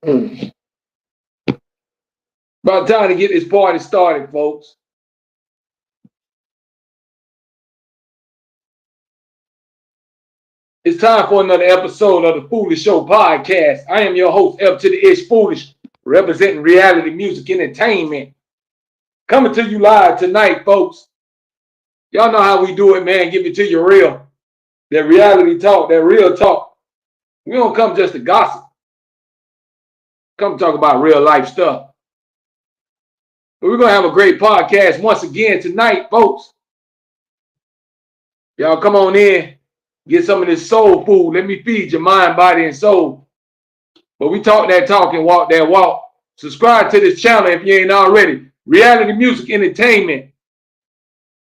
About time to get this party started, folks. It's time for another episode of the Foolish Show podcast. I am your host, F to the Ish Foolish, representing reality music entertainment. Coming to you live tonight, folks. Y'all know how we do it, man. Give it to you real. That reality talk, that real talk. We don't come just to gossip. Come talk about real life stuff. But we're going to have a great podcast once again tonight, folks. Y'all come on in. Get some of this soul food. Let me feed your mind, body, and soul. But we talk that talk and walk that walk. Subscribe to this channel if you ain't already. Reality Music Entertainment.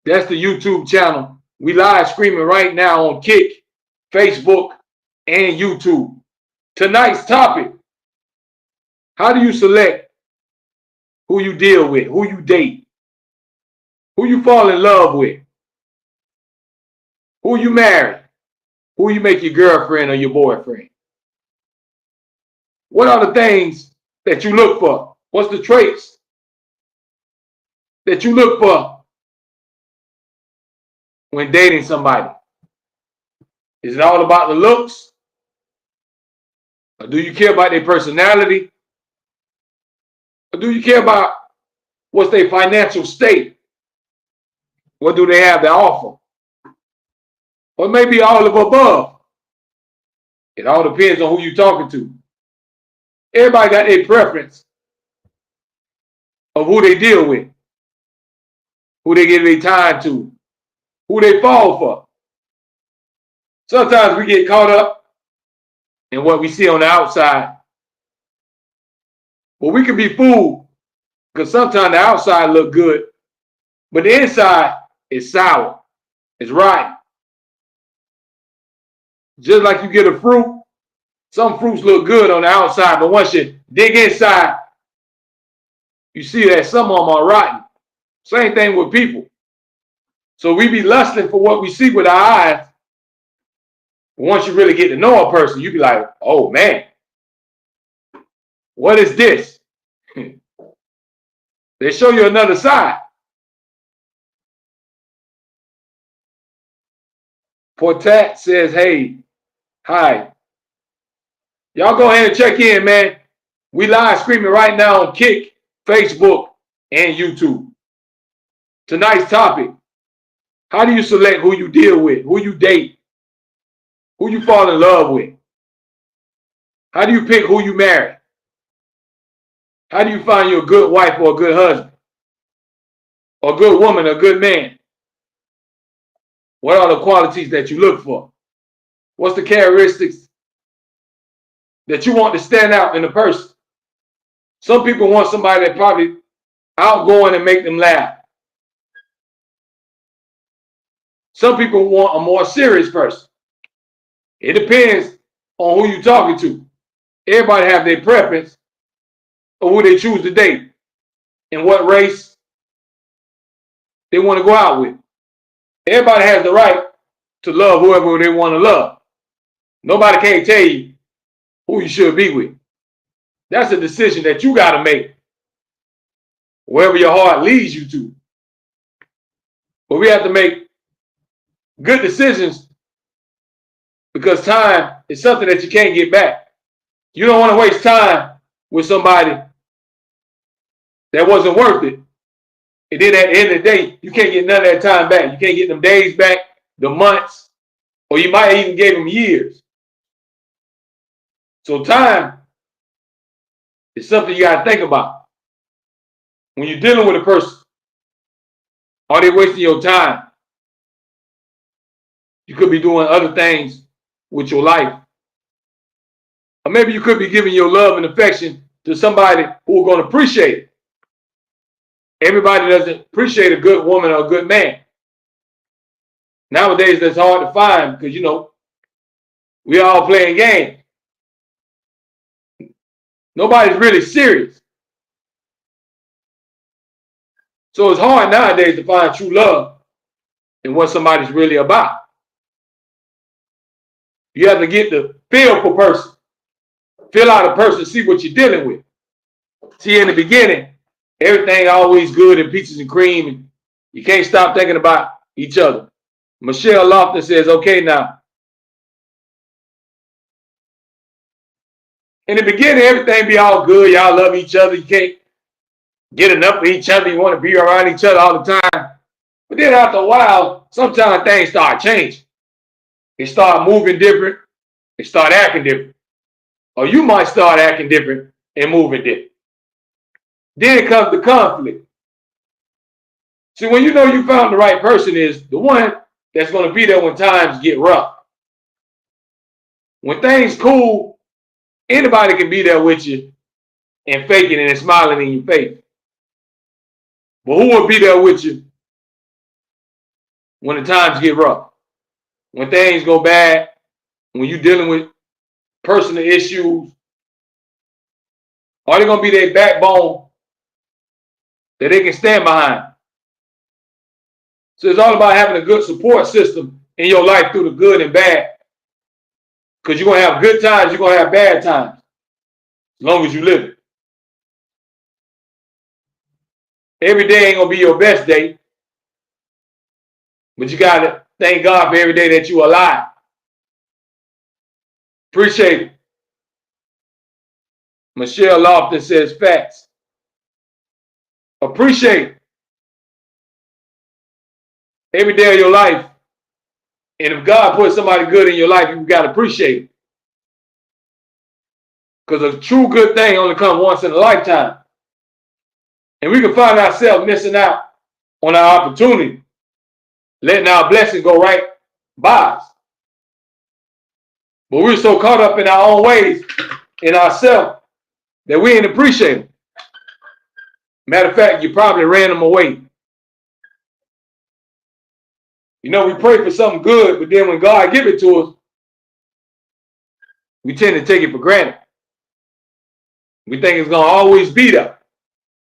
That's the YouTube channel. We live streaming right now on Kick, Facebook, and YouTube. Tonight's topic: how do you select who you deal with, who you date, who you fall in love with, who you marry, who you make your girlfriend or your boyfriend? What are the things that you look for? What's the traits that you look for when dating somebody? Is it all about the looks? Or do you care about their personality? Or do you care about what's their financial state? What do they have to offer? Or maybe all of above. It all depends on who you're talking to. Everybody got their preference of who they deal with, who they give their time to, who they fall for. Sometimes we get caught up in what we see on the outside. But we can be fooled because sometimes the outside look good, but the inside is sour, it's rotten. Just like you get a fruit, some fruits look good on the outside, but once you dig inside, you see that some of them are rotten. Same thing with people. So we be lusting for what we see with our eyes. Once you really get to know a person, you be like, oh man, what is this? They show you another side. Portat says, hey, hi. Y'all go ahead and check in, man. We live streaming right now on Kick, Facebook, and YouTube. Tonight's topic: how do you select who you deal with, who you date, who you fall in love with? How do you pick who you marry? How do you find you a good wife or a good husband? Or a good woman, a good man? What are the qualities that you look for? What's the characteristics that you want to stand out in a person? Some people want somebody that probably outgoing and make them laugh. Some people want a more serious person. It depends on who you're talking to. Everybody have their preference of who they choose to date and what race they want to go out with. Everybody has the right to love whoever they want to love. Nobody can't tell you who you should be with. That's a decision that you got to make, wherever your heart leads you to. But we have to make good decisions because time is something that you can't get back. You don't want to waste time with somebody that wasn't worth it. And then at the end of the day, you can't get none of that time back. You can't get them days back, the months, or you might even give them years. So time is something you got to think about. When you're dealing with a person, are they wasting your time? You could be doing other things with your life. Or maybe you could be giving your love and affection to somebody who are going to appreciate it. Everybody doesn't appreciate a good woman or a good man. Nowadays, that's hard to find because, you know, we all playing games. Nobody's really serious. So it's hard nowadays to find true love and what somebody's really about. You have to get the feel for person. fill out a person, see what you're dealing with. See, in the beginning, everything always good and peaches and cream, and you can't stop thinking about each other. Michelle Lofton says, okay, now, in the beginning, everything be all good. Y'all love each other. You can't get enough of each other. You want to be around each other all the time. But then after a while, sometimes things start changing. They start moving different. They start acting different. Or you might start acting different and moving different. Then it comes to conflict. See, when you know you found the right person is the one that's going to be there when times get rough. When things cool, anybody can be there with you and faking it and smiling in your face. But who will be there with you when the times get rough? When things go bad, when you're dealing with personal issues, are they going to be their backbone that they can stand behind? So it's all about having a good support system in your life through the good and bad. Because you're going to have good times, you're going to have bad times, as long as you live it. Every day ain't going to be your best day, but you got to thank God for every day that you're alive. Appreciate it. Michelle Lofton says facts. Appreciate every day of your life. And if God puts somebody good in your life, you've got to appreciate it. Because a true good thing only comes once in a lifetime. And we can find ourselves missing out on our opportunity, letting our blessing go right by us. But we're so caught up in our own ways, in ourselves, that we ain't appreciate them. Matter of fact, you probably ran them away. You know, we pray for something good, but then when God give it to us, we tend to take it for granted. We think it's going to always be there.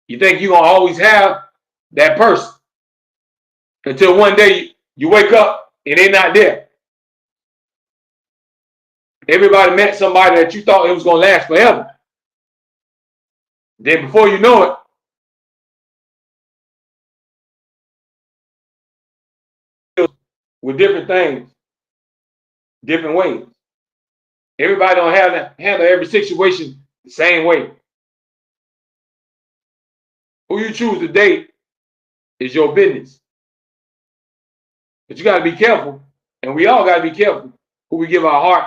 You think you're going to always have that person until one day you wake up and they're not there. Everybody met somebody that you thought it was going to last forever. Then before you know it, with different things, different ways. Everybody don't have to handle every situation the same way. Who you choose to date is your business. But you got to be careful, and we all got to be careful who we give our heart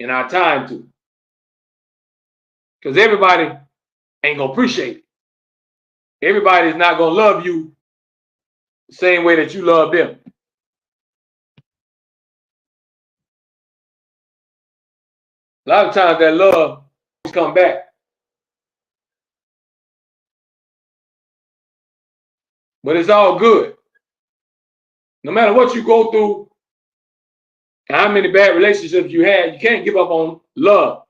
and our time to. Because everybody ain't going to appreciate it. Everybody is not going to love you the same way that you love them. A lot of times that love come back. But it's all good. No matter what you go through and how many bad relationships you had, you can't give up on love.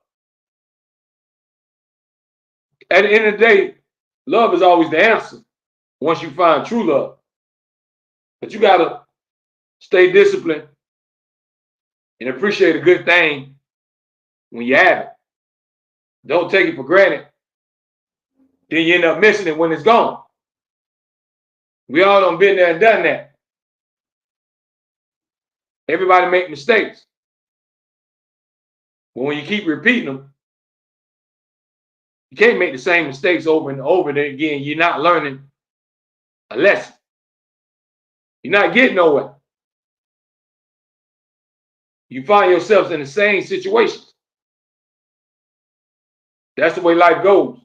At the end of the day, love is always the answer once you find true love. But you got to stay disciplined and appreciate a good thing when you have it. Don't take it for granted. Then you end up missing it when it's gone. We all done been there and done that. Everybody make mistakes. But when you keep repeating them, you can't make the same mistakes over and over again. You're not learning a lesson. You're not getting nowhere. You find yourselves in the same situations. That's the way life goes.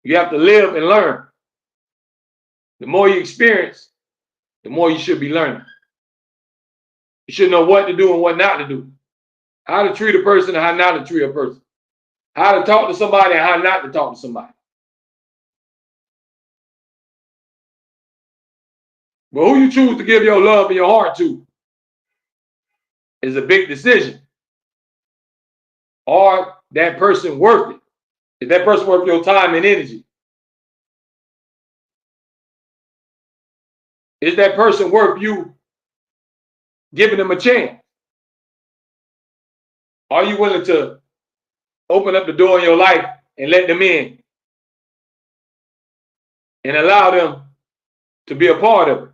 You have to live and learn. The more you experience, the more you should be learning. You should know what to do and what not to do. How to treat a person and how not to treat a person. How to talk to somebody and how not to talk to somebody. But who you choose to give your love and your heart to is a big decision. Are that person worth it? Is that person worth your time and energy? Is that person worth you giving them a chance? Are you willing to open up the door in your life and let them in and allow them to be a part of it?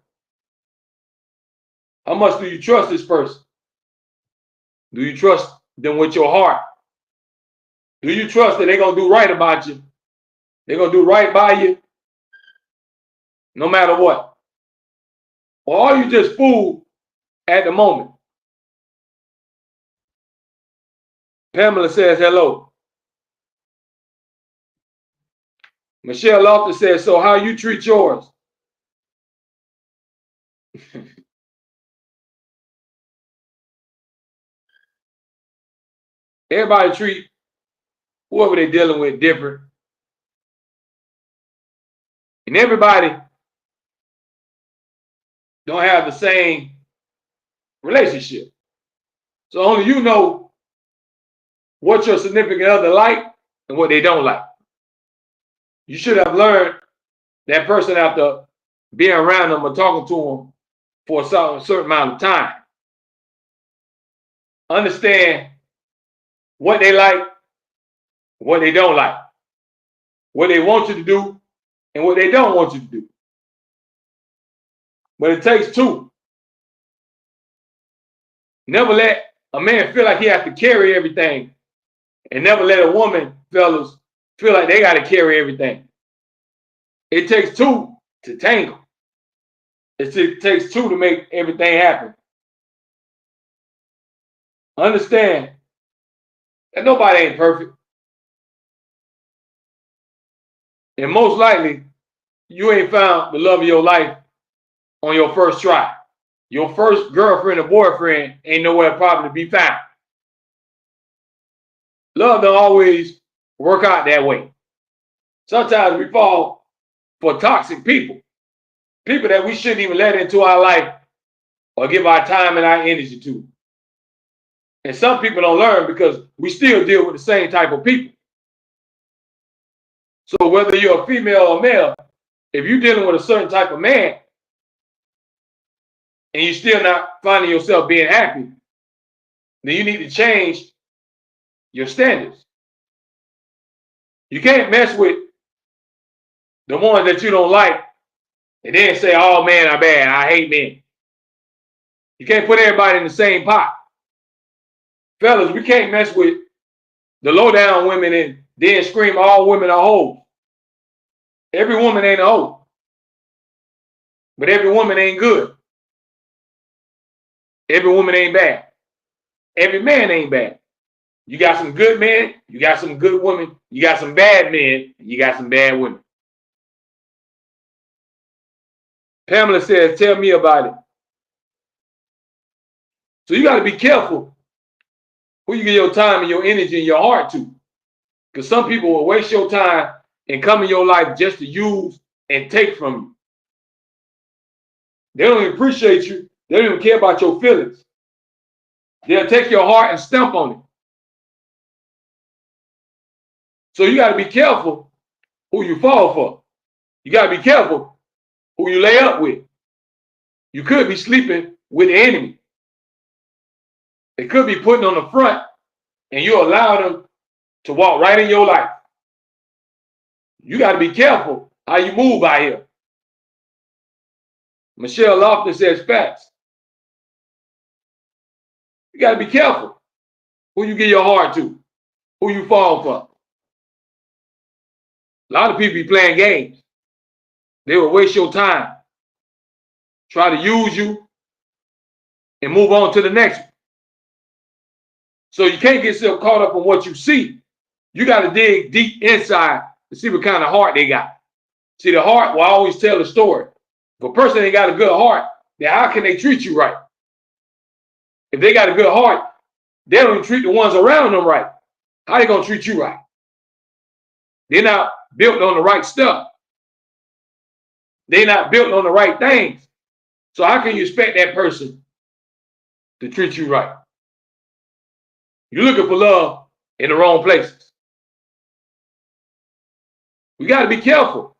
How much do you trust this person? Do you trust them with your heart? Do you trust that they're going to do right about you? They're going to do right by you no matter what? Or are you just fooled at the moment? Pamela says hello. Michelle Lofton says, so how you treat yours? Everybody treat whoever they're dealing with different. And everybody don't have the same relationship. So only you know what your significant other like and what they don't like. You should have learned that person after being around them or talking to them for a certain amount of time. Understand what they like, what they don't like, what they want you to do, and what they don't want you to do. But it takes two. Never let a man feel like he has to carry everything, and never let a woman, fellas, feel like they got to carry everything. It takes two to tangle. It takes two to make everything happen. Understand that nobody ain't perfect. And most likely, you ain't found the love of your life on your first try. Your first girlfriend or boyfriend ain't nowhere probably to be found. Love don't always work out that way. Sometimes we fall for toxic people. People that we shouldn't even let into our life or give our time and our energy to. And some people don't learn because we still deal with the same type of people. So whether you're a female or male, if you're dealing with a certain type of man and you're still not finding yourself being happy, then you need to change your standards. You can't mess with the ones that you don't like and then say, oh, men are bad. I hate men. You can't put everybody in the same pot. Fellas, we can't mess with the low down women and then scream all women are hoes. Every woman ain't a hoe. But every woman ain't good. Every woman ain't bad. Every man ain't bad. You got some good men, you got some good women, you got some bad men, you got some bad women. Pamela says, tell me about it. So you got to be careful who you give your time and your energy and your heart to. Because some people will waste your time and come in your life just to use and take from you. They don't even appreciate you. They don't even care about your feelings. They'll take your heart and stamp on it. So you got to be careful who you fall for. You got to be careful who you lay up with. You could be sleeping with the enemy. They could be putting on the front and you allow them to walk right in your life. You got to be careful how you move out here. Michelle Lofton says facts. You got to be careful who you give your heart to, who you fall for. A lot of people be playing games. They will waste your time, try to use you, and move on to the next one. So you can't get so caught up on what you see. You got to dig deep inside to see what kind of heart they got. See, the heart will always tell a story. If a person ain't got a good heart, then how can they treat you right? If they got a good heart, they don't even treat the ones around them right. How they going to treat you right? They're not built on the right stuff. They're not built on the right things. So how can you expect that person to treat you right? You're looking for love in the wrong places. We got to be careful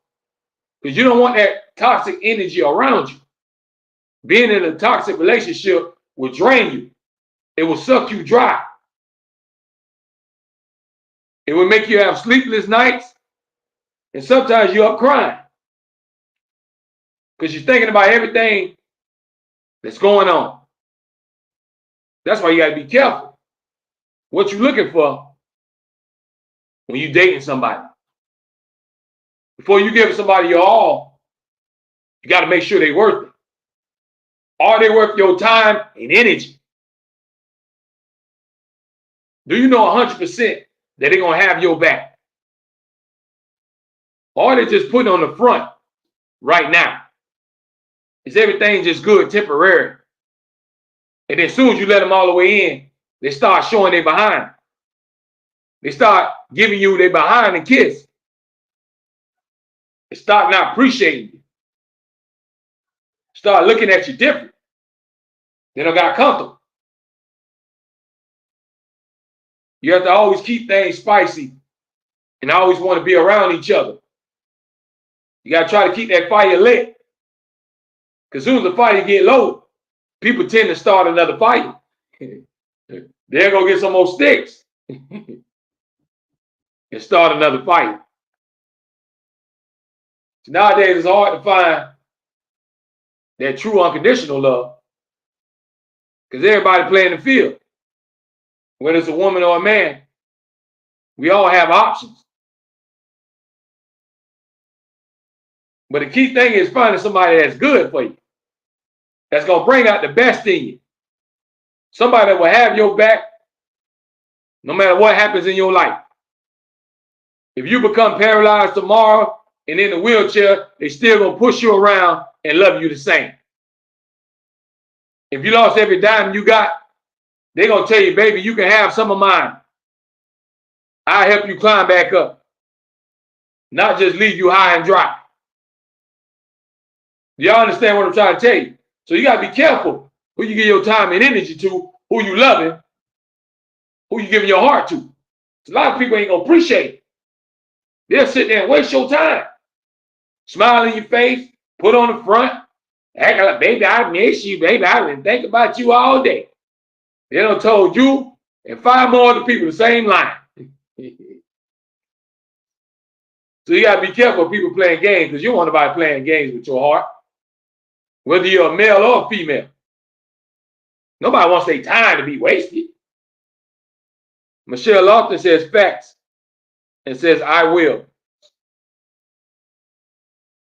because you don't want that toxic energy around you. Being in a toxic relationship will drain you. It will suck you dry. It would make you have sleepless nights, and sometimes you're up crying because you're thinking about everything that's going on. That's why you got to be careful what you're looking for when you're dating somebody. Before you give somebody your all, you got to make sure they're worth it. Are they worth your time and energy? Do you know 100% that they're going to have your back? Or are they just putting on the front right now? Is everything just good temporary? And then as soon as you let them all the way in, they start showing their behind. They start giving you their behind and kiss. They start not appreciating you. Start looking at you different. They don't got comfortable. You have to always keep things spicy and always want to be around each other. You got to try to keep that fire lit. Because as soon as the fire get low, people tend to start another fire. They're going to get some more sticks and start another fire. So nowadays, it's hard to find that true unconditional love because everybody playing the field. Whether it's a woman or a man, we all have options. But the key thing is finding somebody that's good for you, that's going to bring out the best in you. Somebody that will have your back no matter what happens in your life. If you become paralyzed tomorrow and in a wheelchair, they still going to push you around and love you the same. If you lost every dime you got, they're going to tell you, baby, you can have some of mine. I'll help you climb back up. Not just leave you high and dry. Y'all understand what I'm trying to tell you? So you got to be careful who you give your time and energy to, who you loving, who you giving your heart to. A lot of people ain't going to appreciate it. They'll sit there and waste your time. Smile in your face, put on the front, act like, baby, I miss you, baby. I've been thinking about you all day. They done told you and 5 more other people the same line. So you got to be careful of people playing games because you don't want nobody playing games with your heart. Whether you're a male or a female. Nobody wants their time to be wasted. Michelle often says facts and says, I will.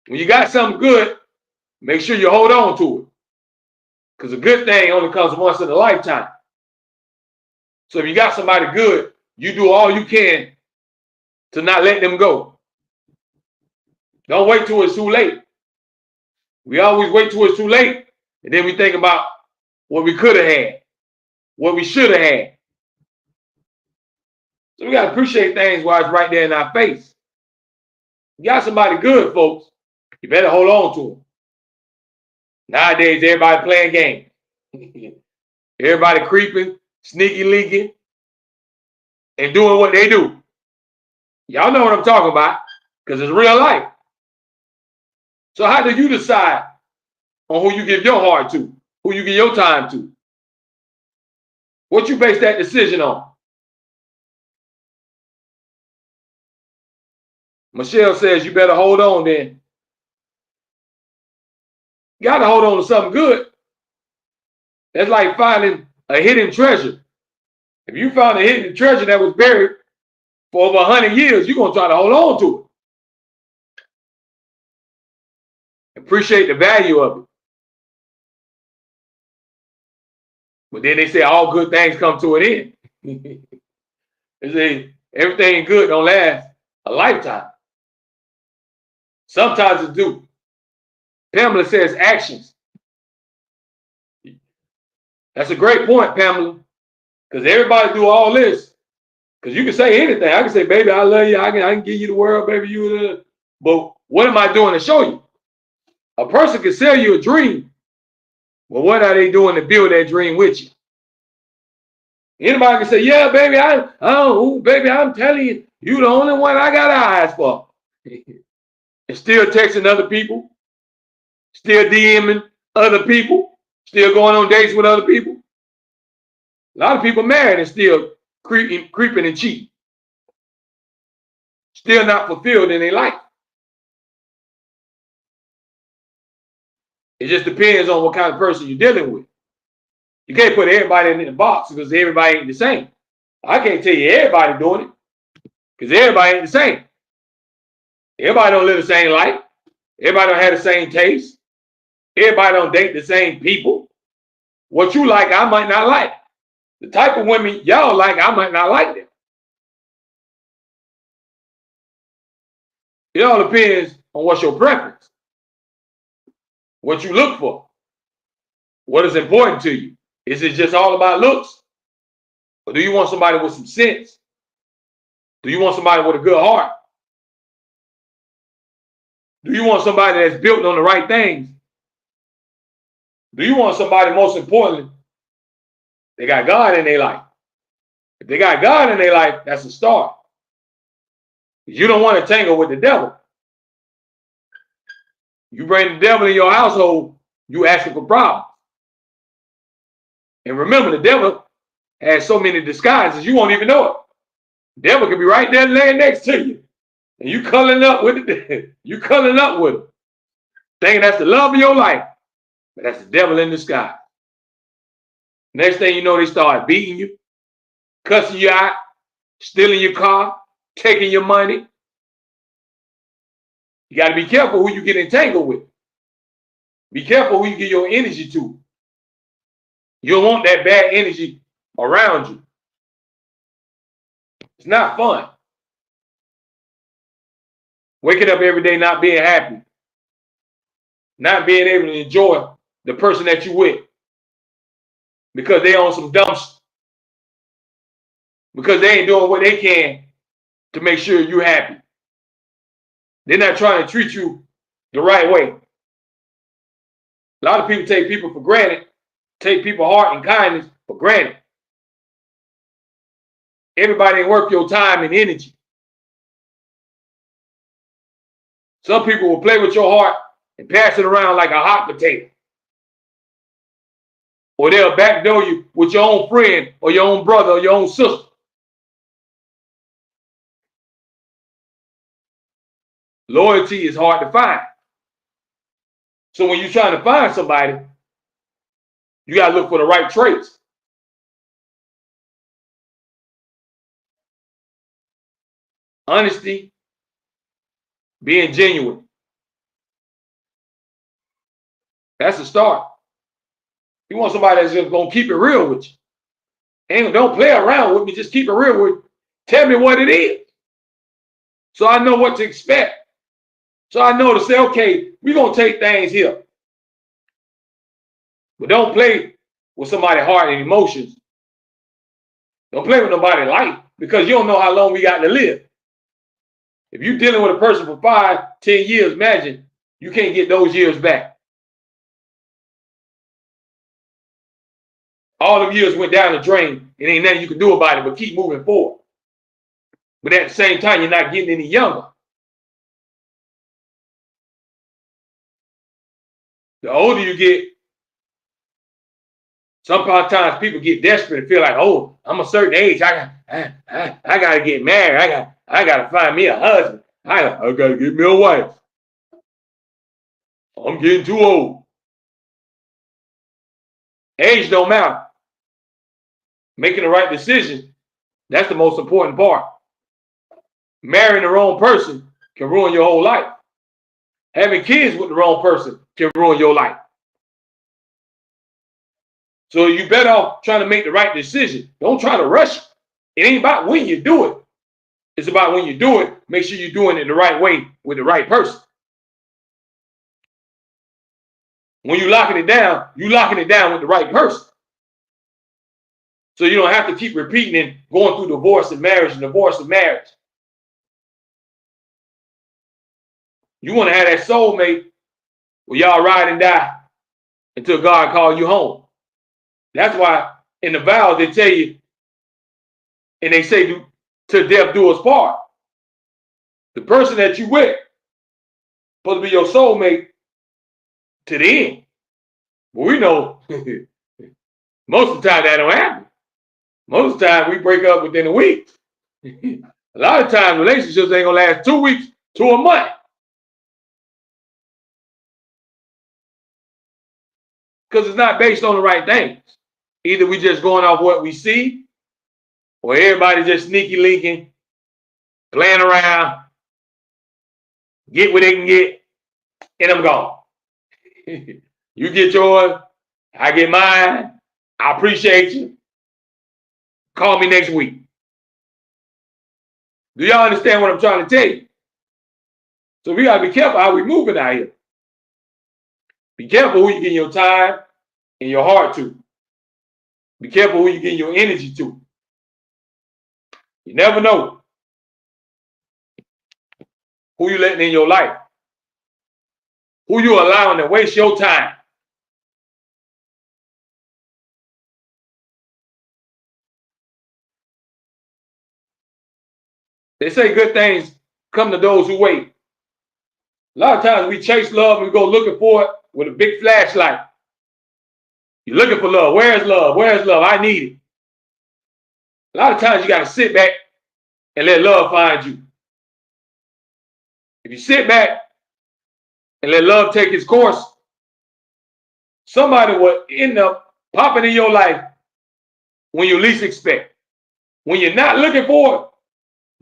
When you got something good, make sure you hold on to it. Because a good thing only comes once in a lifetime. So if you got somebody good, you do all you can to not let them go. Don't wait till it's too late. We always wait till it's too late. And then we think about what we could have had, what we should have had. So we got to appreciate things while it's right there in our face. You got somebody good, folks. You better hold on to them. Nowadays, everybody playing games. Everybody creeping, sneaky leaking, and doing what they do. Y'all know what I'm talking about because it's real life. So how do you decide on who you give your heart to, who you give your time to? What you base that decision on? Michelle says you better hold on then. You got to hold on to something good. That's like finding a hidden treasure. If you found a hidden treasure that was buried for over 100 years, you're going to try to hold on to it. Appreciate the value of it. But then they say all good things come to an end. They say everything good don't last a lifetime. Sometimes it do. Pamela says actions. That's a great point, Pamela. Because everybody do all this. Because you can say anything. I can say, baby, I love you. I can give you the world, baby. But what am I doing to show you? A person can sell you a dream. Well, what are they doing to build that dream with you? Anybody can say, yeah, baby, baby, I'm telling you, you the only one I got eyes for. And still texting other people, still DMing other people, still going on dates with other people. A lot of people married and still creeping and cheating. still not fulfilled in their life. It just depends on what kind of person you're dealing with. You can't put everybody in the box because everybody ain't the same. I can't tell you everybody doing it because everybody ain't the same. Everybody don't live the same life. Everybody don't have the same taste. Everybody don't date the same people. What you like, I might not like. The type of women y'all like, I might not like them. It all depends on what's your preference, what you look for, what is important to you. Is it just all about looks? Or do you want somebody with some sense? Do you want somebody with a good heart? Do you want somebody that's built on the right things? Do you want somebody, most importantly, they got God in their life? If they got God in their life, that's a start. You don't want to tangle with the devil. You bring the devil in your household, you asking for problems. And remember, the devil has so many disguises, you won't even know it. The devil could be right there laying next to you. And you cuddling up with it. You cuddling up with him. Thinking that's the love of your life. But that's the devil in disguise. Next thing you know, they start beating you, cussing you out, stealing your car, taking your money. You got to be careful who you get entangled with. Be careful who you give your energy to. You don't want that bad energy around you. It's not fun. Waking up every day not being happy. Not being able to enjoy the person that you with. Because they on some dumb shit. Because they ain't doing what they can to make sure you're happy. They're not trying to treat you the right way. A lot of people take people for granted, take people's heart and kindness for granted. Everybody ain't worth your time and energy. Some people will play with your heart and pass it around like a hot potato. Or they'll backdoor you with your own friend or your own brother or your own sister. Loyalty is hard to find. So when you're trying to find somebody, you got to look for the right traits. Honesty, being genuine. That's the start. You want somebody that's just going to keep it real with you. And don't play around with me, just keep it real with you. Tell me what it is. So I know what to expect. So I know to say, okay, we're going to take things here. But don't play with somebody's heart and emotions. Don't play with nobody's life because you don't know how long we got to live. If you're dealing with a person for 5, 10 years, imagine you can't get those years back. All them years went down the drain. It ain't nothing you can do about it but keep moving forward. But at the same time, you're not getting any younger. The older you get, sometimes people get desperate and feel like, oh, I'm a certain age. I got to get married. I got to find me a husband. I got to get me a wife. I'm getting too old. Age don't matter. Making the right decision, that's the most important part. Marrying the wrong person can ruin your whole life. Having kids with the wrong person can ruin your life. So you better off trying to make the right decision. Don't try to rush it. It ain't about when you do it. It's about when you do it, make sure you're doing it the right way with the right person. When you're locking it down with the right person. So you don't have to keep repeating and going through divorce and marriage and divorce and marriage. You want to have that soulmate where y'all ride and die until God calls you home. That's why in the vows they tell you, and they say to death do us part. The person that you with supposed to be your soulmate to the end. But we know most of the time that don't happen. Most of the time we break up within a week. A lot of times relationships ain't gonna last 2 weeks to a month. Because it's not based on the right things. Either we just going off what we see, or everybody just sneaky linking, playing around, get what they can get, and I'm gone. You get yours, I get mine. I appreciate you. Call me next week. Do y'all understand what I'm trying to tell you? So we gotta be careful how we moving out here. Be careful who you getting your time and your heart to. Be careful who you getting your energy to. You never know who you letting in your life, who you allowing to waste your time. They say good things come to those who wait. A lot of times we chase love and we go looking for it with a big flashlight. You're looking for love. Where's love? Where's love? I need it. A lot of times you got to sit back and let love find you. If you sit back and let love take its course, somebody will end up popping in your life when you least expect. When you're not looking for it,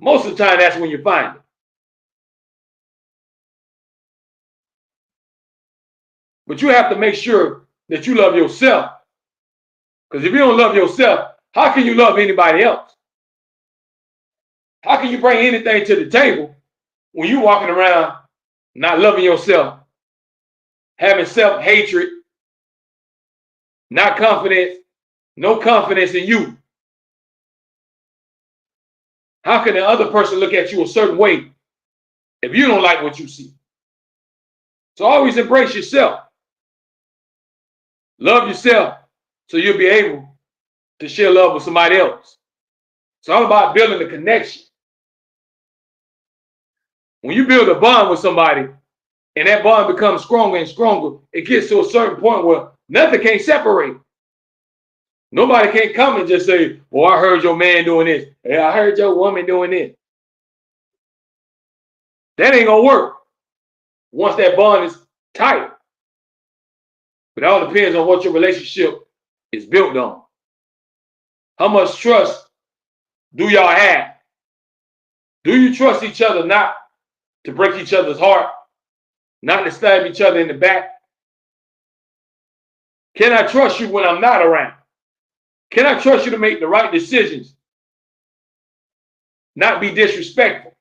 most of the time that's when you find it. But you have to make sure that you love yourself. Because if you don't love yourself, how can you love anybody else? How can you bring anything to the table when you're walking around not loving yourself, having self-hatred, not confidence, no confidence in you? How can the other person look at you a certain way if you don't like what you see? So always embrace yourself. Love yourself so you'll be able to share love with somebody else. It's all about building a connection. When you build a bond with somebody and that bond becomes stronger and stronger, it gets to a certain point where nothing can separate. Nobody can come and just say, well, I heard your man doing this. Hey, I heard your woman doing this. That ain't gonna work once that bond is tight. But it all depends on what your relationship is built on. How much trust do y'all have? Do you trust each other not to break each other's heart, not to stab each other in the back? Can I trust you when I'm not around? Can I trust you to make the right decisions, not be disrespectful?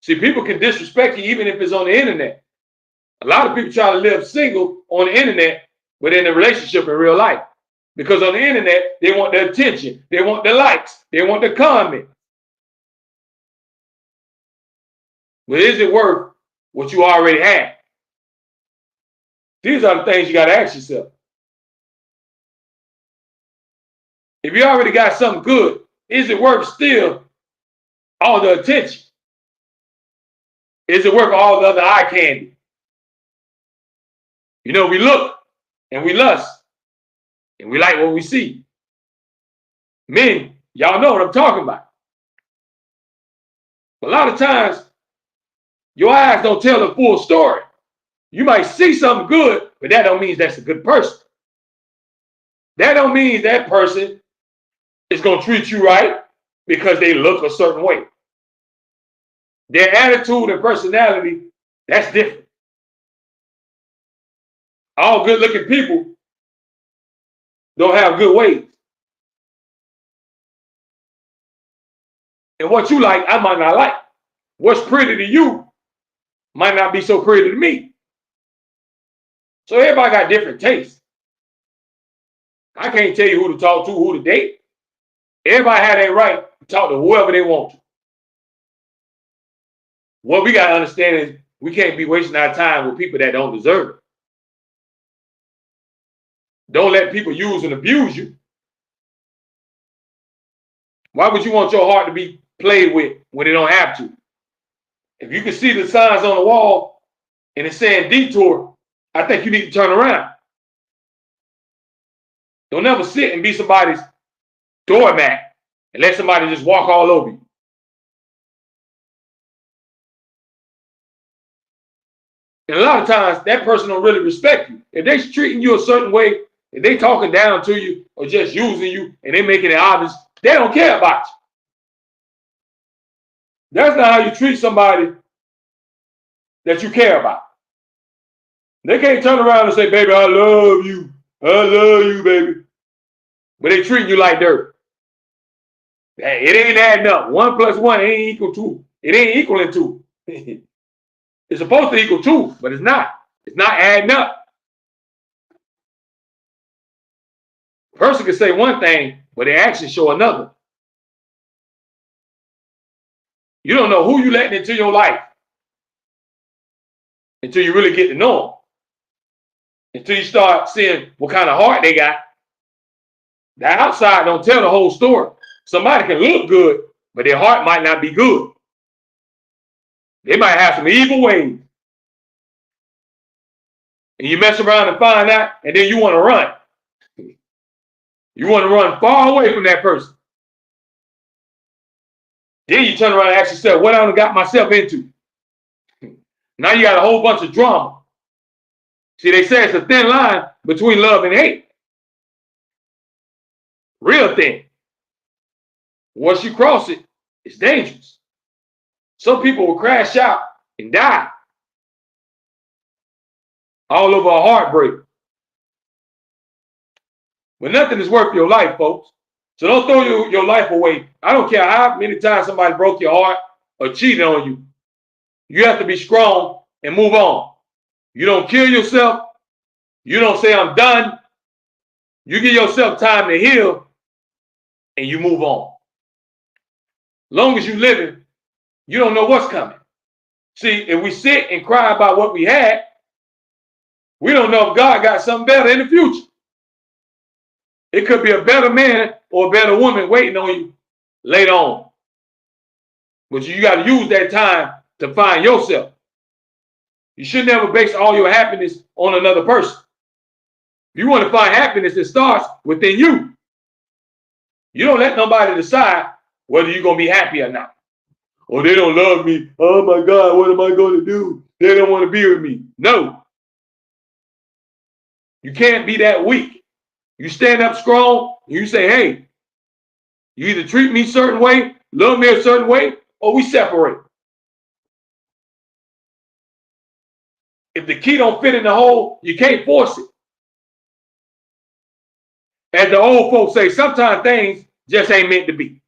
See, people can disrespect you even if it's on the internet. A lot of people try to live single on the internet, but in a relationship in real life. Because on the internet, they want the attention. They want the likes. They want the comment. But is it worth what you already have? These are the things you got to ask yourself. If you already got something good, is it worth still all the attention? Is it worth all the other eye candy? You know, we look and we lust and we like what we see. Men, y'all know what I'm talking about. A lot of times, your eyes don't tell the full story. You might see something good, but that don't mean that's a good person. That don't mean that person is going to treat you right because they look a certain way. Their attitude and personality, that's different. All good-looking people don't have good ways. And what you like, I might not like. What's pretty to you might not be so pretty to me. So everybody got different tastes. I can't tell you who to talk to, who to date. Everybody had their right to talk to whoever they want to. What we got to understand is we can't be wasting our time with people that don't deserve it. Don't let people use and abuse you. Why would you want your heart to be played with when it don't have to? If you can see the signs on the wall and it's saying detour, I think you need to turn around. Don't ever sit and be somebody's doormat and let somebody just walk all over you. And a lot of times that person don't really respect you. If they treating you a certain way, if they talking down to you or just using you and they making it obvious, they don't care about you. That's not how you treat somebody that you care about. They can't turn around and say, baby, I love you. I love you, baby. But they treat you like dirt. It ain't adding up. 1 + 1 ain't equal 2. It ain't equaling 2. It's supposed to equal 2, but it's not. It's not adding up. A person can say one thing, but their actions show another. You don't know who you letting into your life until you really get to know them. Until you start seeing what kind of heart they got. The outside don't tell the whole story. Somebody can look good, but their heart might not be good. They might have some evil ways. And you mess around and find out, and then you want to run. You want to run far away from that person. Then you turn around and ask yourself, what I got myself into? Now you got a whole bunch of drama. See, they say it's a thin line between love and hate. Real thin. Once you cross it, it's dangerous. Some people will crash out and die. All over a heartbreak. But nothing is worth your life, folks. So don't throw your life away. I don't care how many times somebody broke your heart or cheated on you. You have to be strong and move on. You don't kill yourself. You don't say, I'm done. You give yourself time to heal and you move on. Long as you're living, you don't know what's coming. See, if we sit and cry about what we had, we don't know if God got something better in the future. It could be a better man or a better woman waiting on you later on. But you got to use that time to find yourself. You should never base all your happiness on another person. If you want to find happiness, it starts within you. You don't let nobody decide whether you're going to be happy or not. Oh, they don't love me. Oh my God, what am I going to do? They don't want to be with me. No. You can't be that weak. You stand up strong and you say, hey, you either treat me a certain way, love me a certain way, or we separate. If the key don't fit in the hole, you can't force it. As the old folks say, sometimes things just ain't meant to be.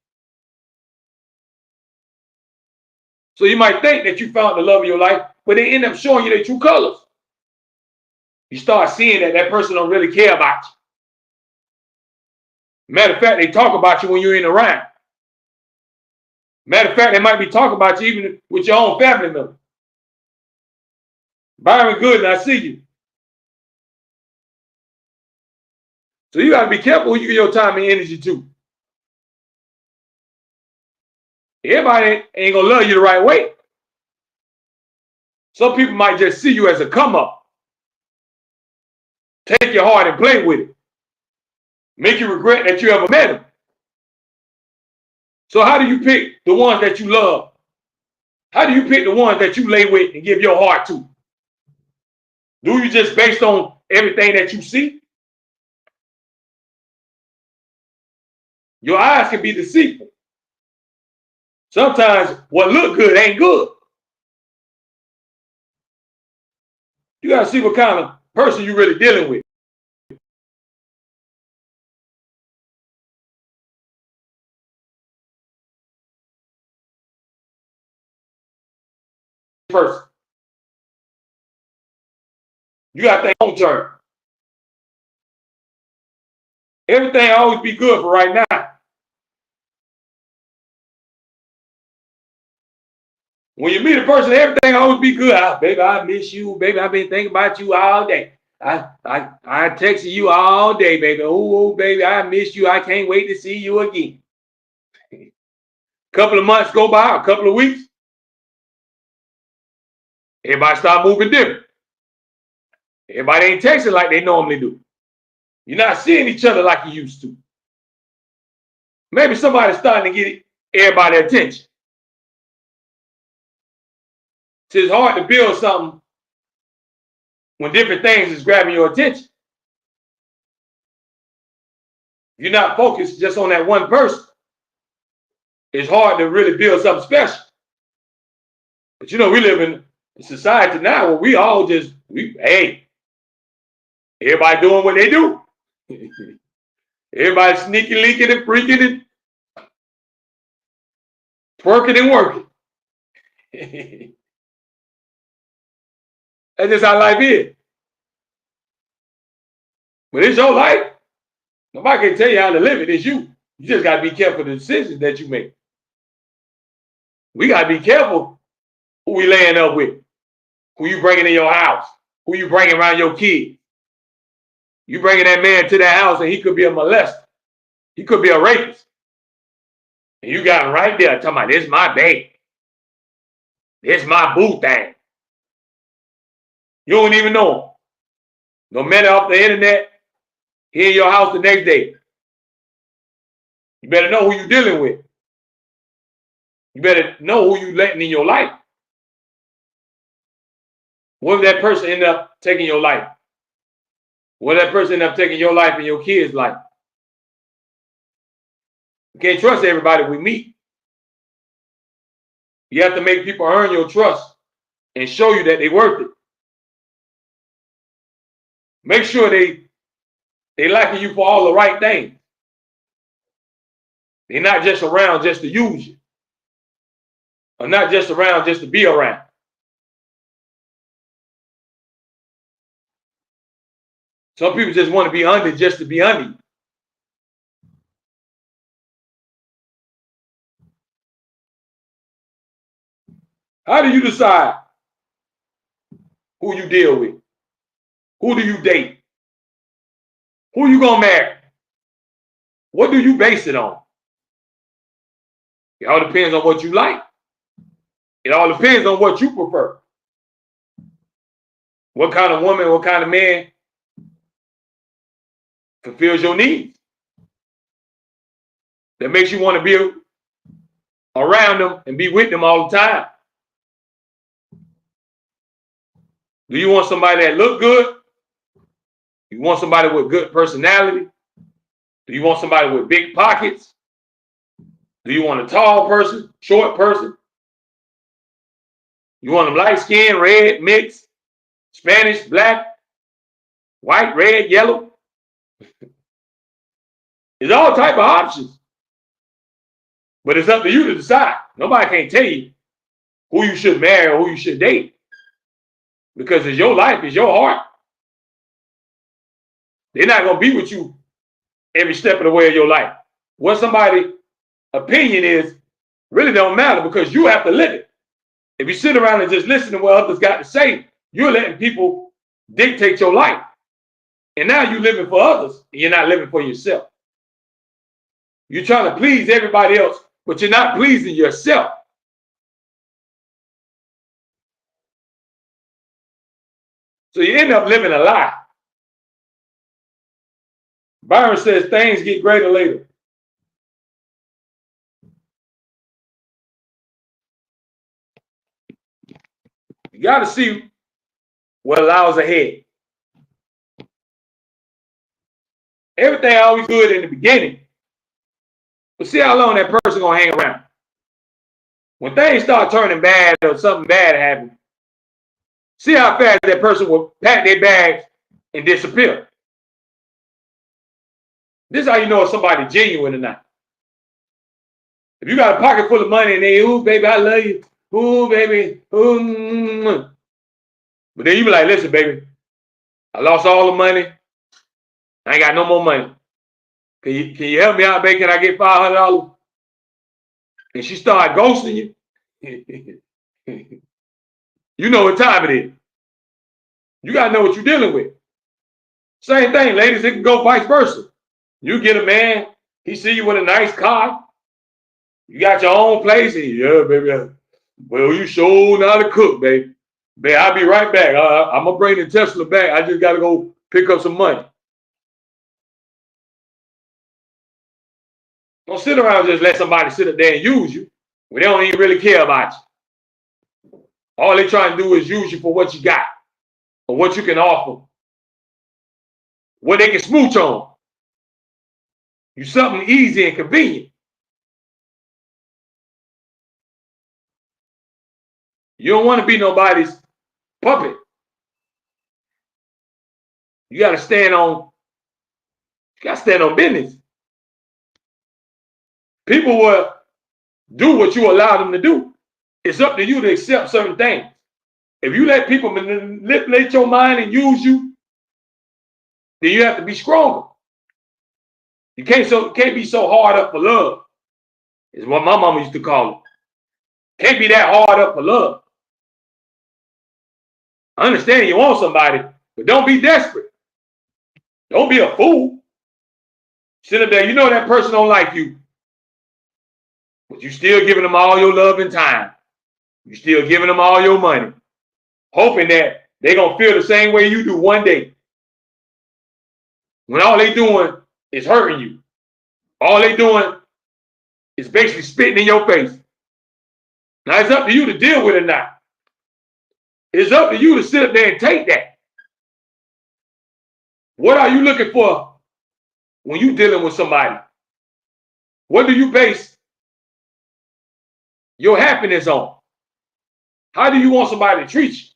So you might think that you found the love of your life, but they end up showing you their true colors. You start seeing that that person don't really care about you. Matter of fact, they talk about you when you ain't around. Matter of fact, they might be talking about you even with your own family member. Byron Gooden, I see you. So you got to be careful who you give your time and energy to. Everybody ain't going to love you the right way. Some people might just see you as a come up. Take your heart and play with it. Make you regret that you ever met them. So how do you pick the ones that you love? How do you pick the ones that you lay with and give your heart to? Do you just based on everything that you see? Your eyes can be deceitful. Sometimes what look good ain't good. You got to see what kind of person you're really dealing with. Person. You got to think long term. Everything always be good for right now. When you meet a person, everything always be good. Ah, baby, I miss you. Baby, I've been thinking about you all day. I texted you all day, baby. Oh, baby, I miss you. I can't wait to see you again. A couple of months go by, a couple of weeks. Everybody start moving different. Everybody ain't texting like they normally do. You're not seeing each other like you used to. Maybe somebody's starting to get everybody's attention. It's hard to build something when different things is grabbing your attention. If you're not focused just on that one person, it's hard to really build something special. But you know, we live in a society now where we all just, hey, everybody doing what they do. Everybody sneaking, leaking, and freaking, and twerking and working. That's just how life is. But it's your life. Nobody can tell you how to live it. It's you. You just got to be careful of the decisions that you make. We got to be careful who we laying up with, who you bringing in your house, who you bringing around your kids. You bringing that man to that house and he could be a molester. He could be a rapist. And you got him right there talking about, this is my baby. This is my boo thing. You don't even know him. No matter off the internet, he in your house the next day. You better know who you're dealing with. You better know who you letting in your life. What if that person end up taking your life? What if that person end up taking your life and your kids' life? You can't trust everybody we meet. You have to make people earn your trust and show you that they're worth it. Make sure they liking you for all the right things. They're not just around just to use you. Or not just around just to be around. Some people just want to be under just to be under you. How do you decide who you deal with? Who do you date? Who you gonna marry? What do you base it on? It all depends on what you like. It all depends on what you prefer. What kind of woman, what kind of man fulfills your needs? That makes you want to be around them and be with them all the time. Do you want somebody that look good? You want somebody with good personality? Do you want somebody with big pockets? Do you want a tall person, short person? You want them light skin, red, mixed, Spanish, black, white, red, yellow? There's all type of options. But it's up to you to decide. Nobody can tell you who you should marry or who you should date. Because it's your life, it's your heart. They're not going to be with you every step of the way of your life. What somebody's opinion is really don't matter because you have to live it. If you sit around and just listen to what others got to say, you're letting people dictate your life. And now you're living for others and you're not living for yourself. You're trying to please everybody else, but you're not pleasing yourself. So you end up living a lie. Byron says things get greater later. You got to see what lies ahead. Everything always good in the beginning, but see how long that person gonna hang around. When things start turning bad or something bad happens, see how fast that person will pack their bags and disappear. This is how you know if somebody's genuine or not. If you got a pocket full of money and they, ooh, baby, I love you. Ooh, baby. Ooh. But then you be like, listen, baby, I lost all the money. I ain't got no more money. Can you help me out, baby? Can I get $500? And she started ghosting you. You know what time it is. You got to know what you're dealing with. Same thing, ladies. It can go vice versa. You get a man, he see you with a nice car. You got your own place. And yeah, baby. Well, you sure know how to cook, baby. Baby, I'll be right back. I'm going to bring the Tesla back. I just got to go pick up some money. Don't sit around and just let somebody sit up there and use you when they don't even really care about you. All they trying to do is use you for what you got. or what you can offer, what they can smooch on. You something easy and convenient. You don't want to be nobody's puppet. You got to stand on. You got to stand on business. People will do what you allow them to do. It's up to you to accept certain things. If you let people manipulate your mind and use you, then you have to be stronger. You can't be so hard up for love. Is what my mama used to call it. Can't be that hard up for love. I understand you want somebody, but don't be desperate. Don't be a fool. Sit up there, you know that person don't like you, but you still giving them all your love and time. You still giving them all your money, hoping that they're going to feel the same way you do one day. When all they doing is hurting you. All they doing is basically spitting in your face. Now, it's up to you to deal with it or not. It's up to you to sit up there and take that. What are you looking for when you're dealing with somebody? What do you base your happiness on? How do you want somebody to treat you?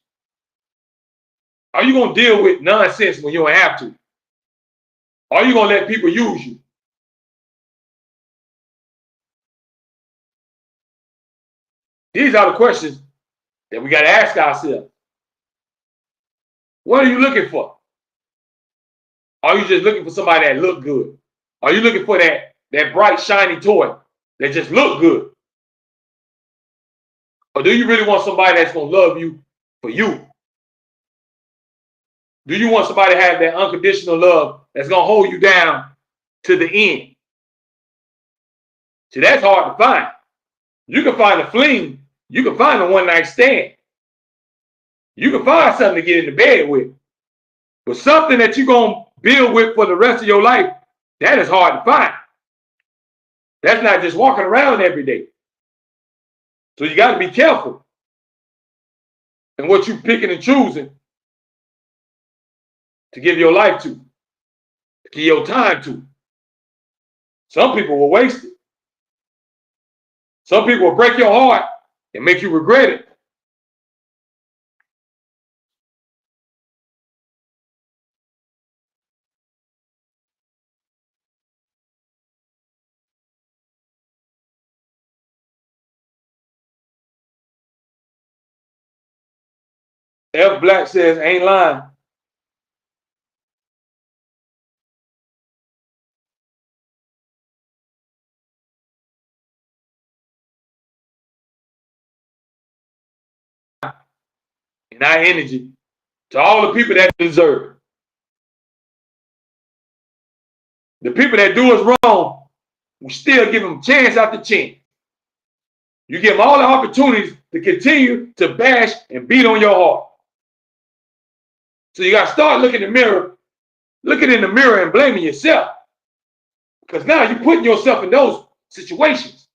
Are you going to deal with nonsense when you don't have to? Are you going to let people use you? These are the questions that we got to ask ourselves. What are you looking for? Are you just looking for somebody that look good? Are you looking for that bright, shiny toy that just look good? Or do you really want somebody that's going to love you for you? Do you want somebody to have that unconditional love that's going to hold you down to the end? See, that's hard to find. You can find a fling. You can find a one-night stand. You can find something to get into bed with. But something that you're going to build with for the rest of your life, that is hard to find. That's not just walking around every day. So you got to be careful in what you're picking and choosing to give your life to give your time to. Some people will waste it. Some people will break your heart and make you regret it. F Black says, ain't lying. And our energy to all the people that deserve it. The people that do us wrong, we still give them chance after chance. You give them all the opportunities to continue to bash and beat on your heart. So you got to start looking in the mirror, looking in the mirror and blaming yourself. Because now you're putting yourself in those situations.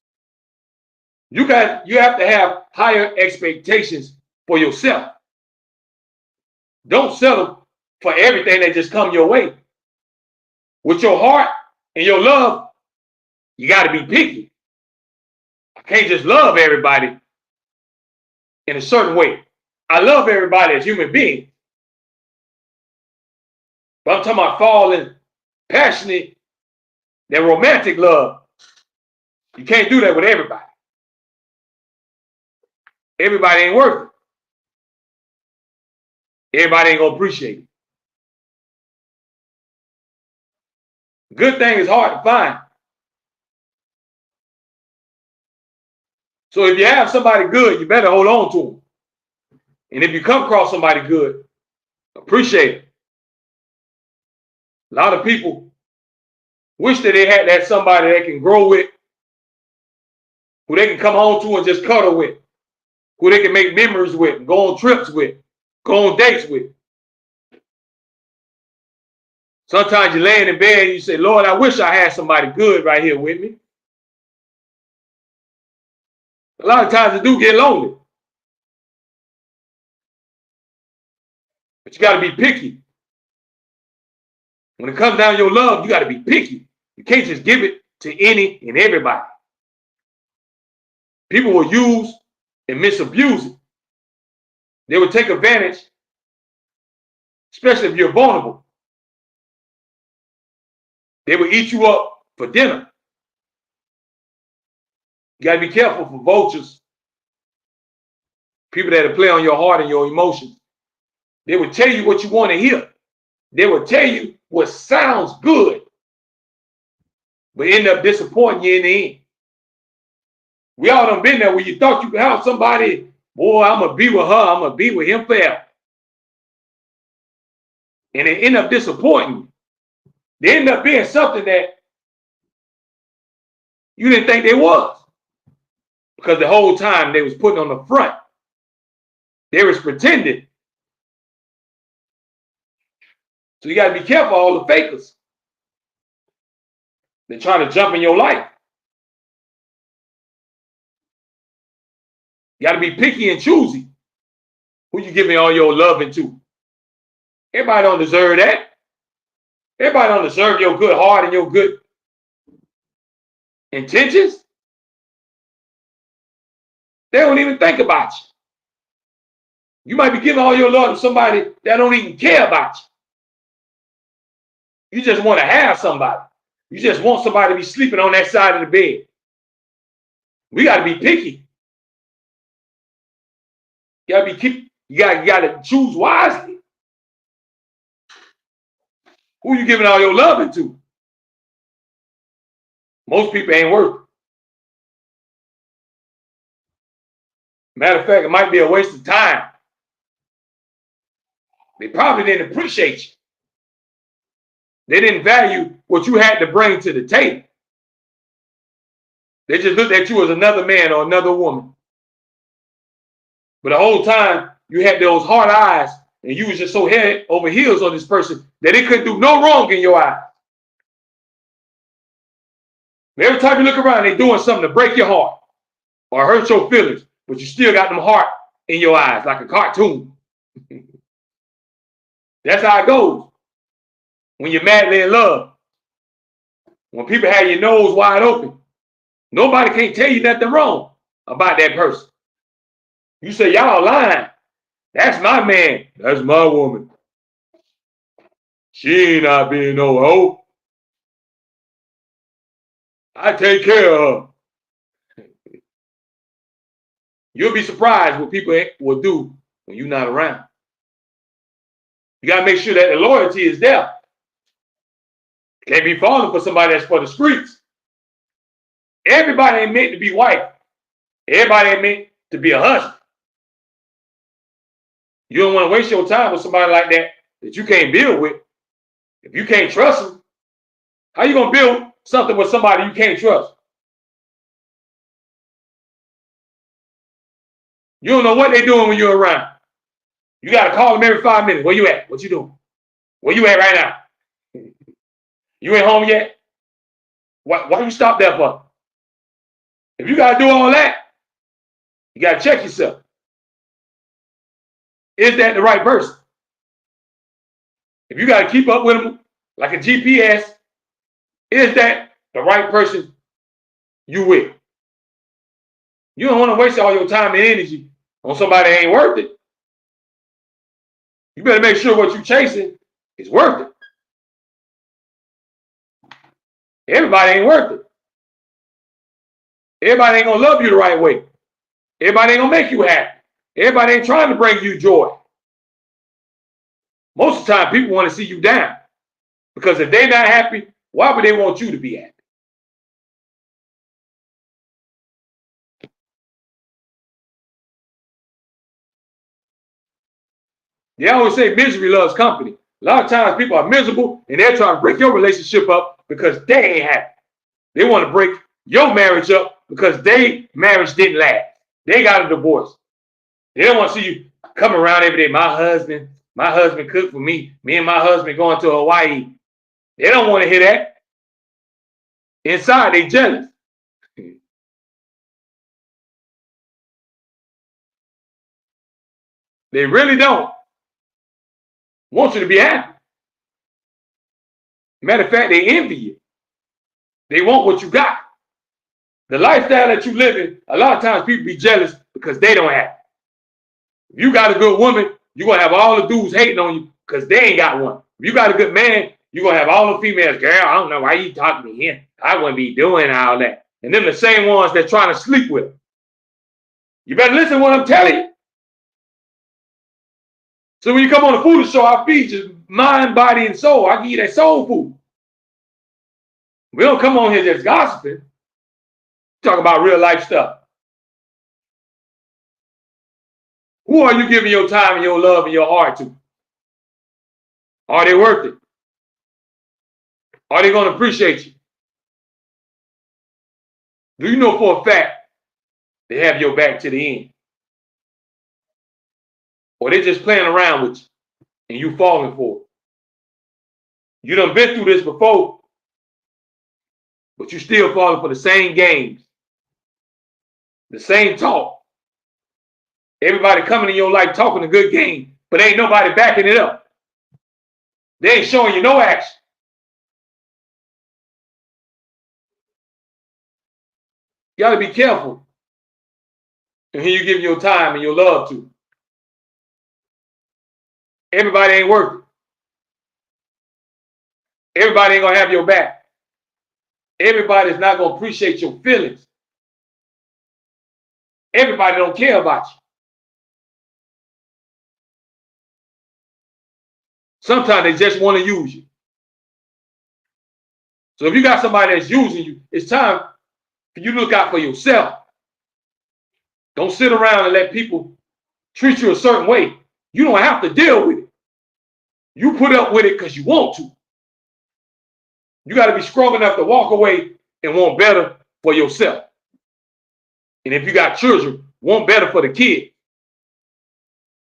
You have to have higher expectations for yourself. Don't settle for everything that just come your way. With your heart and your love, you got to be picky. I can't just love everybody in a certain way. I love everybody as human beings. But I'm talking about falling, passionate, that romantic love. You can't do that with everybody. Everybody ain't worth it. Everybody ain't gonna appreciate it. Good thing is hard to find. So if you have somebody good, you better hold on to them. And if you come across somebody good, appreciate it. A lot of people wish that they had that somebody they can grow with, who they can come home to and just cuddle with, who they can make memories with, go on trips with, go on dates with. Sometimes you're laying in bed and you say, Lord, I wish I had somebody good right here with me. A lot of times it do get lonely. But you got to be picky. When it comes down to your love, you got to be picky. You can't just give it to any and everybody. People will use and misabuse it. They will take advantage, especially if you're vulnerable. They will eat you up for dinner. You got to be careful for vultures, people that play on your heart and your emotions. They will tell you what you want to hear. They will tell you what sounds good, but end up disappointing you in the end. We all done been there where you thought you could have somebody, boy, I'm going to be with her, I'm going to be with him forever. And they end up disappointing you. They end up being something that you didn't think they was. Because the whole time they was putting on the front. They was pretending. So you got to be careful of all the fakers. They're trying to jump in your life. You got to be picky and choosy. Who you giving all your loving to? Everybody don't deserve that. Everybody don't deserve your good heart and your good intentions. They don't even think about you. You might be giving all your love to somebody that don't even care about you. You just want to have somebody. You just want somebody to be sleeping on that side of the bed. We got to be picky. You got to choose wisely. Who you giving all your loving to? Most people ain't worth it. Matter of fact, it might be a waste of time. They probably didn't appreciate you. They didn't value what you had to bring to the table. They just looked at you as another man or another woman. But the whole time you had those hard eyes and you was just so head over heels on this person that it couldn't do no wrong in your eyes. Every time you look around, they're doing something to break your heart or hurt your feelings, but you still got them heart in your eyes like a cartoon. That's how it goes when you're madly in love. When people have your nose wide open, nobody can't tell you nothing wrong about that person. You say, y'all lying. That's my man. That's my woman. She ain't not being no hoe. I take care of her. You'll be surprised what people will do when you're not around. You got to make sure that the loyalty is there. Can't be falling for somebody that's for the streets. Everybody ain't meant to be wife. Everybody ain't meant to be a husband. You don't want to waste your time with somebody like that you can't build with. If you can't trust them, how you going to build something with somebody you can't trust? You don't know what they're doing when you're around. You got to call them every 5 minutes. Where you at? What you doing? Where you at right now? You ain't home yet? Why you stop there for? If you got to do all that, you got to check yourself. Is that the right person? If you got to keep up with them like a GPS, is that the right person you with? You don't want to waste all your time and energy on somebody that ain't worth it. You better make sure what you're chasing is worth it. Everybody ain't worth it. Everybody ain't going to love you the right way. Everybody ain't going to make you happy. Everybody ain't trying to bring you joy. Most of the time, people want to see you down. Because if they're not happy, why would they want you to be happy? They always say misery loves company. A lot of times people are miserable and they're trying to break your relationship up because they ain't happy. They want to break your marriage up because their marriage didn't last. They got a divorce. They don't want to see you come around every day. My husband cooked for me. Me and my husband going to Hawaii. They don't want to hear that. Inside, they jealous. They really don't. want you to be happy. Matter of fact, they envy you. They want what you got. The lifestyle that you live in, a lot of times people be jealous because they don't have it. If you got a good woman, you're going to have all the dudes hating on you because they ain't got one. If you got a good man, you're going to have all the females, girl, I don't know why you talking to him. I wouldn't be doing all that. And then the same ones that trying to sleep with them. You better listen to what I'm telling you. So when you come on the food show, I feed you mind, body, and soul. I give you that soul food. We don't come on here just gossiping. Talk about real life stuff. Who are you giving your time and your love and your heart to? Are they worth it? Are they going to appreciate you? Do you know for a fact they have your back to the end? Or they just playing around with you and you falling for it? You done been through this before, but you still falling for the same games, the same talk. Everybody coming in your life talking a good game, but ain't nobody backing it up. They ain't showing you no action. You got to be careful and who you give your time and your love to. Everybody ain't worth it. Everybody ain't going to have your back. Everybody's not going to appreciate your feelings. Everybody don't care about you. Sometimes they just want to use you. So if you got somebody that's using you, it's time for you to look out for yourself. Don't sit around and let people treat you a certain way. You don't have to deal with it. You put up with it because you want to. You got to be strong enough to walk away and want better for yourself. And if you got children, want better for the kid.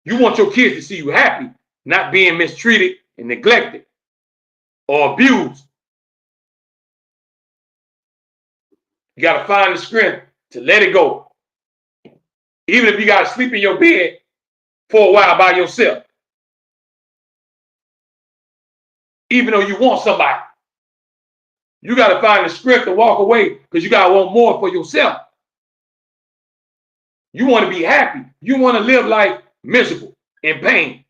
You want your kids to see you happy, not being mistreated and neglected or abused. You got to find the strength to let it go. Even if you got to sleep in your bed for a while by yourself. Even though you want somebody. You got to find the strength to walk away because you got to want more for yourself. You want to be happy. You want to live life miserable, in pain.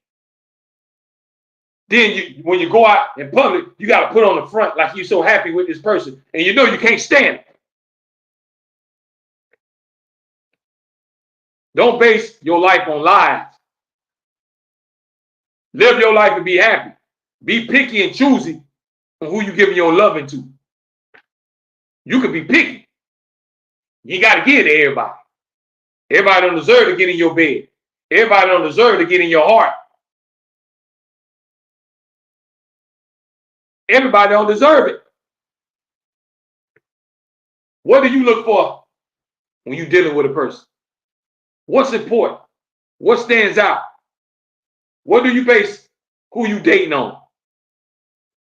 Then when you go out in public, you got to put on the front like you're so happy with this person. And you know you can't stand it. Don't base your life on lies. Live your life and be happy. Be picky and choosy on who you giving your loving to. You can be picky. You got to give it to everybody. Everybody don't deserve to get in your bed. Everybody don't deserve to get in your heart. Everybody don't deserve it. What do you look for when you're dealing with a person? What's important? What stands out? What do you base who you dating on?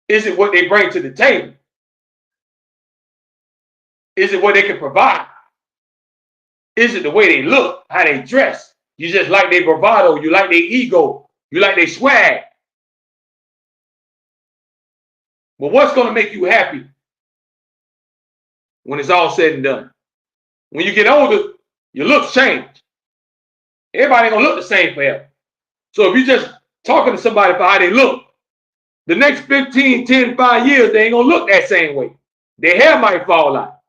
Is it what they bring to the table? Is it what they can provide? Is it the way they look, how they dress? You just like their bravado, you like their ego, you like their swag. But what's going to make you happy when it's all said and done? When you get older, your looks change. Everybody ain't going to look the same forever. So if you're just talking to somebody for how they look, the next 15, 10, 5 years, they ain't going to look that same way. Their hair might fall out.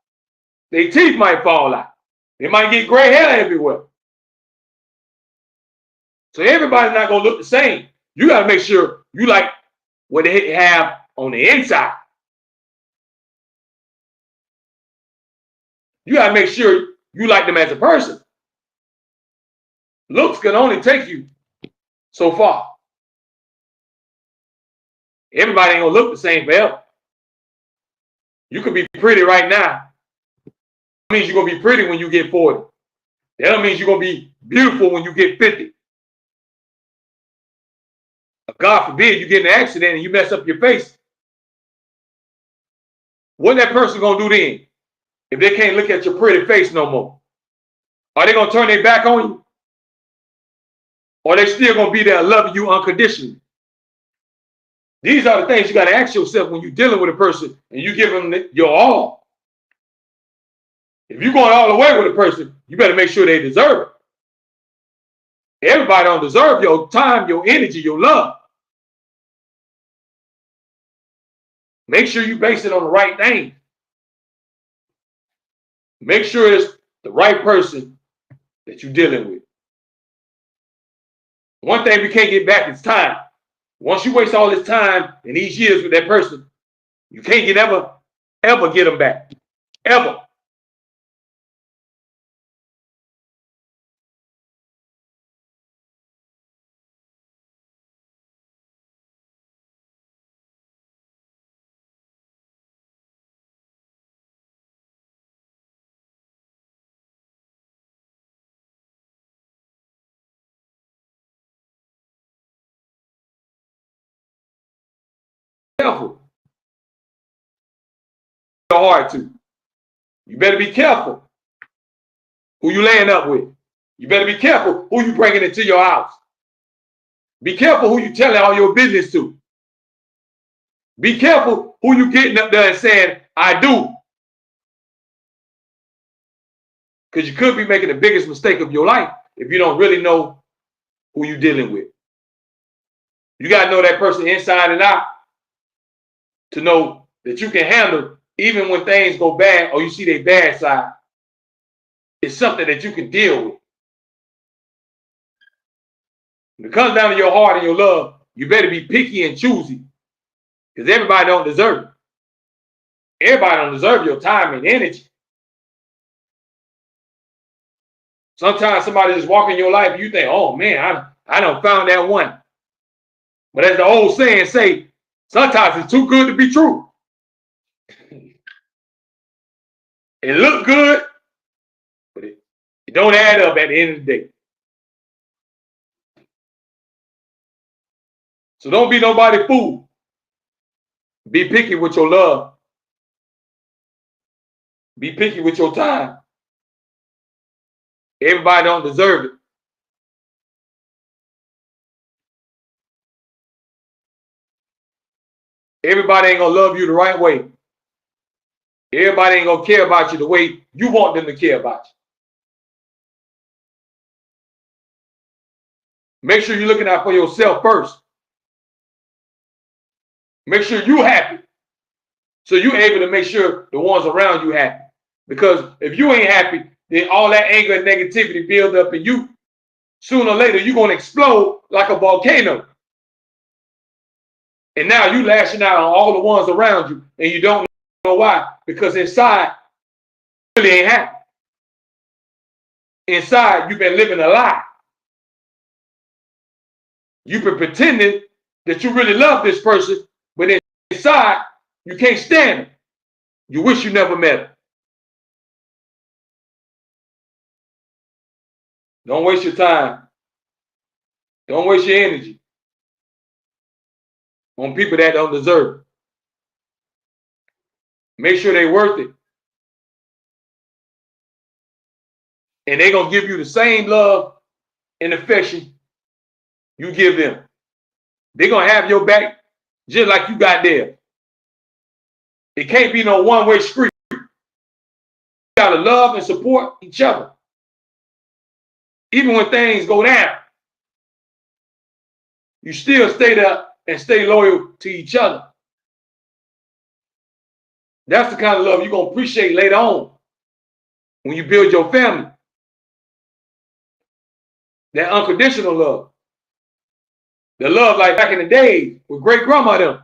Their teeth might fall out. They might get gray hair everywhere. So everybody's not going to look the same. You got to make sure you like what they have on the inside. You got to make sure you like them as a person. Looks can only take you so far. Everybody ain't going to look the same forever. You could be pretty right now. That means you're going to be pretty when you get 40. That means you're going to be beautiful when you get 50. God forbid you get in an accident and you mess up your face. What that person going to do then if they can't look at your pretty face no more? Are they going to turn their back on you? Or are they still going to be there loving you unconditionally? These are the things you got to ask yourself when you're dealing with a person and you give them your all. If you're going all the way with a person, you better make sure they deserve it. Everybody don't deserve your time, your energy, your love. Make sure you base it on the right thing. Make sure it's the right person that you're dealing with. One thing we can't get back is time. Once you waste all this time and these years with that person, you can't ever get them back. Ever. Careful. Your heart to. You better be careful who you laying up with. You better be careful who you bringing into your house. Be careful who you telling all your business to. Be careful who you getting up there and saying, I do. Because you could be making the biggest mistake of your life if you don't really know who you're dealing with. You got to know that person inside and out to know that you can handle even when things go bad or you see their bad side. It's something that you can deal with. When it comes down to your heart and your love, you better be picky and choosy because everybody don't deserve it. Everybody don't deserve your time and energy. Sometimes somebody just walk in your life and you think, oh man, I done found that one. But as the old saying say, sometimes it's too good to be true. It look good, but it don't add up at the end of the day. So don't be nobody fool. Be picky with your love. Be picky with your time. Everybody don't deserve it. Everybody ain't gonna love you the right way. Everybody ain't gonna care about you the way you want them to care about you. Make sure you're looking out for yourself first. Make sure you're happy. So you're able to make sure the ones around you happy. Because if you ain't happy, then all that anger and negativity build up in you. Sooner or later, you're going to explode like a volcano. And now you lashing out on all the ones around you, and you don't know why. Because inside, you really ain't happy. Inside, you've been living a lie. You've been pretending that you really love this person, but inside, you can't stand him. You wish you never met him. Don't waste your time. Don't waste your energy on people that don't deserve it. Make sure they're worth it. And they're going to give you the same love and affection you give them. They're going to have your back just like you got theirs. It can't be no one-way street. You got to love and support each other. Even when things go down, you still stay there and stay loyal to each other. That's the kind of love you're going to appreciate later on when you build your family. That unconditional love. The love like back in the days with great grandma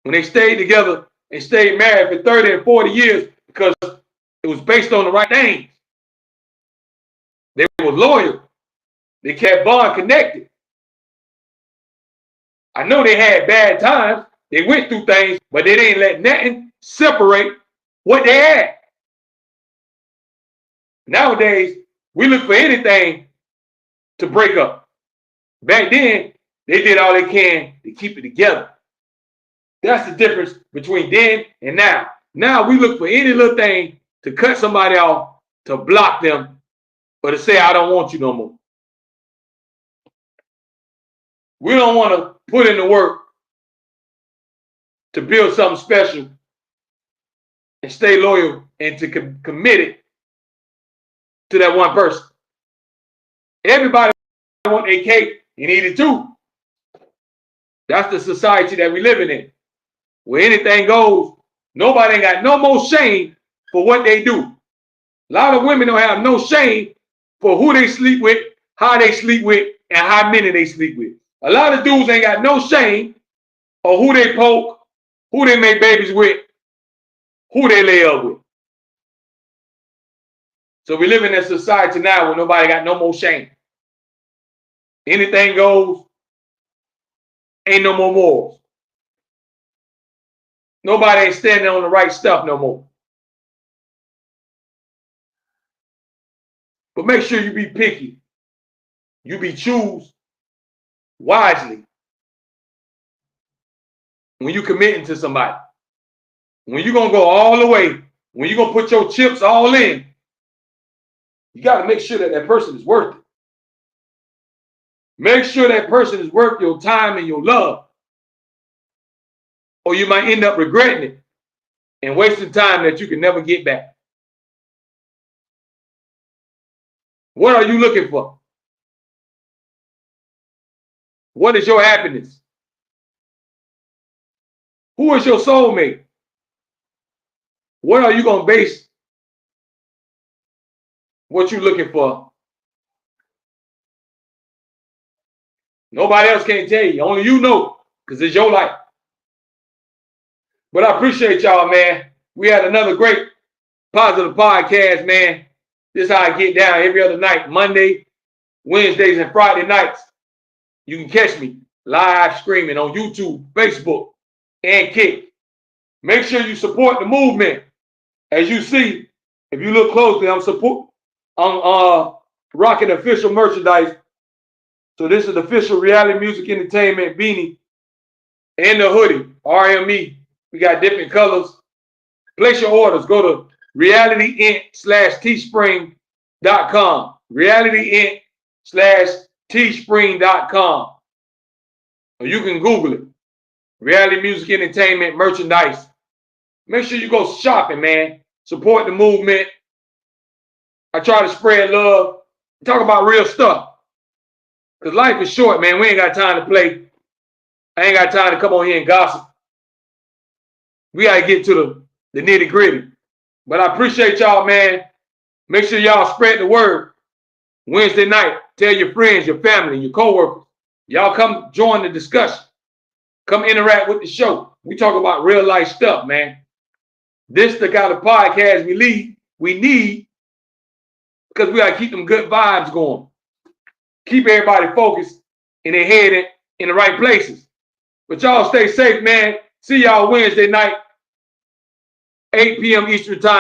when they stayed together and stayed married for 30 and 40 years because it was based on the right things. They were loyal. They kept bond connected. I know they had bad times. They went through things, but they didn't let nothing separate what they had. Nowadays, we look for anything to break up. Back then, they did all they can to keep it together. That's the difference between then and now. Now we look for any little thing to cut somebody off, to block them, or to say, I don't want you no more. We don't want to put in the work to build something special and stay loyal and to committed to that one person. Everybody want a cake and eat it too. That's the society that we living in, where anything goes. Nobody ain't got no more shame for what they do. A lot of women don't have no shame for who they sleep with, how they sleep with, and how many they sleep with. A lot of dudes ain't got no shame of who they poke, who they make babies with, who they lay up with. So we live in a society now where nobody got no more shame. Anything goes, ain't no more morals. Nobody ain't standing on the right stuff no more. But make sure you be picky. You be choose wisely when you committing to somebody. When you gonna go all the way, when you gonna put your chips all in, you gotta make sure that that person is worth it. Make sure that person is worth your time and your love, or you might end up regretting it and wasting time that you can never get back. What are you looking for? What is your happiness? Who is your soulmate? What are you going to base what you're looking for? Nobody else can tell you. Only you know, because it's your life. But I appreciate y'all, man. We had another great positive podcast, man. This is how I get down every other night. Monday, Wednesdays, and Friday nights. You can catch me live streaming on YouTube, Facebook, and Kick. Make sure you support the movement. As you see, if you look closely, I'm rocking official merchandise. So this is the official Reality Music Entertainment beanie and the hoodie, RME. We got different colors. Place your orders. Go to realityinc.teespring.com. realityinc.teespring.com. Or you can Google it. Reality Music Entertainment merchandise. Make sure you go shopping, man. Support the movement. I try to spread love. Talk about real stuff. Because life is short, man. We ain't got time to play. I ain't got time to come on here and gossip. We got to get to the nitty gritty. But I appreciate y'all, man. Make sure y'all spread the word. Wednesday night, tell your friends, your family, your coworkers. Y'all come join the discussion. Come interact with the show. We talk about real life stuff, man. This the kind of podcast we need because we got to keep them good vibes going. Keep everybody focused and their head in the right places. But y'all stay safe, man. See y'all Wednesday night, 8 p.m. Eastern time.